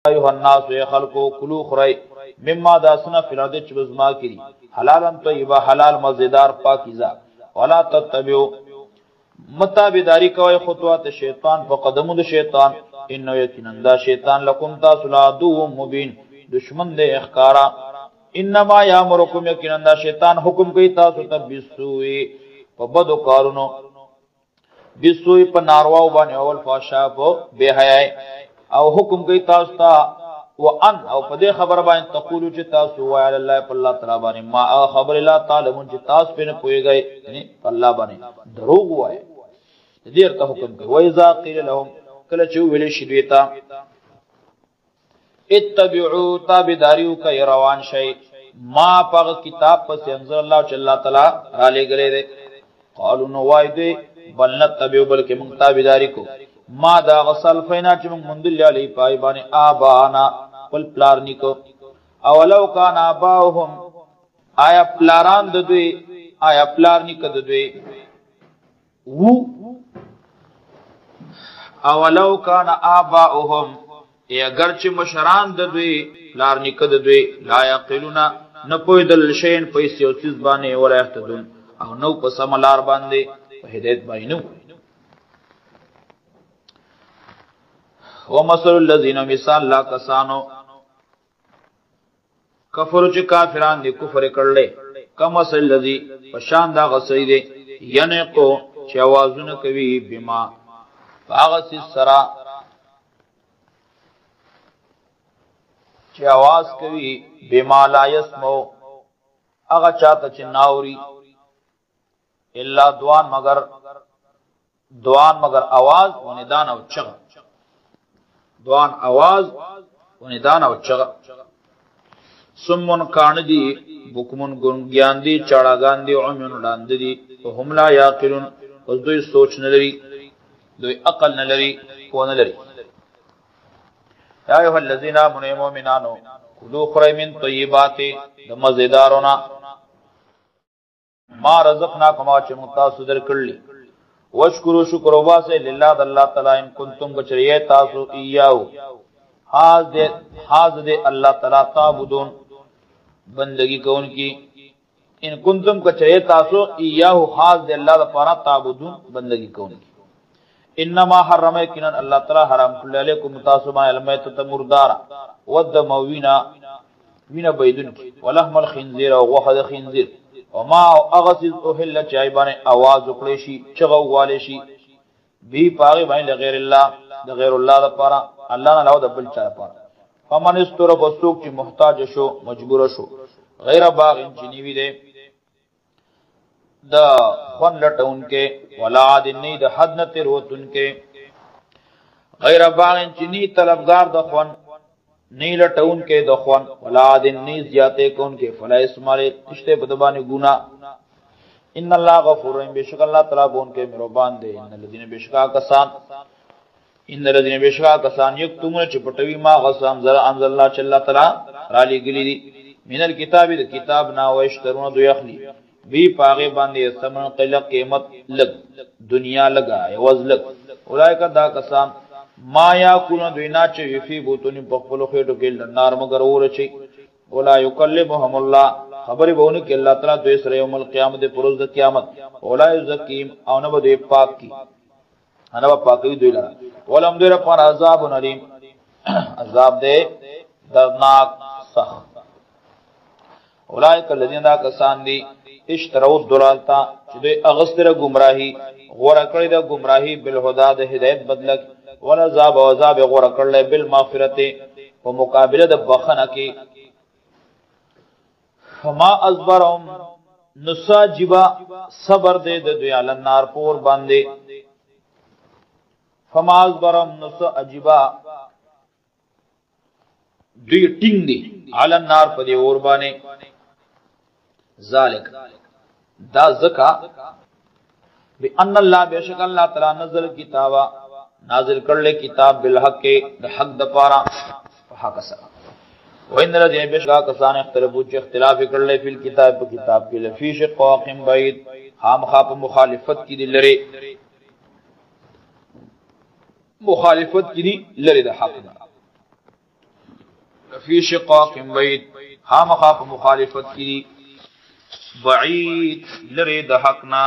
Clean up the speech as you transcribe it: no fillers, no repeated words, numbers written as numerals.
ایها الناس یا خلقو کلوا خری مما داسنا فی الارض چبزما کری حلالا طیبا حلال مزیدار پاکیزه ولا تتبعوا متابعداری کوي خطوات شیطان په قدمونو شیطان انه یقینا شیطان لکم تاسو عدو مبین دشمن دې اخکارا انما یامرکم یقینا شیطان حکم کوي تاسو ته بسوی په بدو کارونو بسوی په نارواو باندې اول فاشا په بے حیاي او حکم کوي تاسو ته وان او په دې خبر باندې تقولو چې تاسو وای الله په الله تعالی باندې ما خبر الله تعالی مون چې تاسو په نه پويږئ یعنی الله باندې دروغ وای دې ته حکم کوي وای اذا قيل لهم کله چې ویل شي دوی ته اتبعوا تابعداریو کوي روان شي ما په کتاب پس انزل الله چې الله تعالی را لګلې ده قالوا نو وای دې بل نتبعوا بلکې موږ تابعداري کو ما دا غسل فینا چې موږ مندل علی پای باندې آبانا پل پلار نیکو اولو کان آباهم آیا پلاران د دوی آیا پلار نیک د دوی وو اولو کان آباهم اگر چې مشران د دوی پلار نیک د دوی لا یقلونا نه پویدل شین پیسې او چیز باندې ولایتدون او نو په سملار باندې په هدایت باندې نو ومثل الذين مثال لا کسانو کفر چې کافران دي کفر کړل کمثل الذي پشان دا غسې دي ینقو چې आवाजونه کوي بما باغس سرا چې आवाज کوي بما لا يسمو هغه چاته چې ناوري الا دوان مگر आवाज و ندان او چغ دوان आवाज و ندان او چغ سمون کان دی بکمون گیان دی چاڑاگان دی عمیون لاند دی هم لا یاقلون اس دوی سوچ نلری دوی عقل نلری کو نلری یا ایوہ الذین آمنوا مومنانو کلوا خری من طیبات مزیدارونا ما رزقناکم چ متاسو در کړلی وشکرو شکر واسه لله د الله تعالی ان کنتم بچریه تاسو ایاو حاض دے اللہ تعالی تعبدون بندگی کون کی ان کنتم کچریه تاسو ایاو حاض دے اللہ تعالی تعبدون بندگی کون کی انما حرم کنن اللہ تعالی حرام کړل علیکم تاسو ما المیتۃ مردار ودم وینا بيدن ولحم الخنزير او غوخه خنزير وما اغسل اهل چایبانه आवाज وکړي شي چغو والي شي بي پاغي باندې غیر الله د غیر الله لپاره الله نه لاو د بل چا لپاره فمن استر بسوق چې محتاج شو مجبور شو غیر باغ انجنی وی دي د خون لټون کې ولاد نی د حد نه تروتون کې غیر باغ انجنی طلبگار د خون نیل ټون کې د خوان ولاد نی زیاته کون کې فلا اسمال اشته بدبانی ګنا ان الله غفور رحیم بشک الله تعالی بون کې مهربان دی ان الذين بشکا کسان یکتمون چپټوی ما غسام زرا انزل الله چې الله تعالی را لګلی دي من الكتاب د کتاب نا واشترون دو یخلی بی پاغه باندې سمن قلق قیمت لګ دنیا لگا عوض لګ اولایک دا کسان ما یاکون دوینا چې فی بوتونی بخلو خېټو کې نار مگر ورچی ولا یکلمهم الله خبر بهونه کې الله تعالی دوی سره یوم القیامت پروز د قیامت اولای زکیم او نه به پاک کی انا پاکوی دوی لرا ولم دوی پر عذاب علیم عذاب دے دردناک سخت اولئک الذین دا کسان دی اشتروا الضلالتا چې دوی اغستره گمراهی غوړه کړی د گمراهی بالهدى د هدایت بدلک ولا عذاب او عذاب غوړه کړل بالمغفرت په مقابله د بخنه کې فما اصبرهم نساجبا صبر دے د دوی علی النار پور باندې فما اصبرهم نساجبا دوی ټینګ دي علی النار په دې اور باندې ذالک دا زکا بان الله بشک الله تعالی نزل کتابا نازل کړل کتاب بالحق د حق د پارا حق سره وان الذين بشکا کسان اختلافو چې اختلاف کړل په کتاب په کتاب کې لفی شقاق بعید هم خاپ مخالفت کی لري مخالفت کی لري د حق فی شقاق بعید خامخا په مخالفت کی بعید لری د حقنا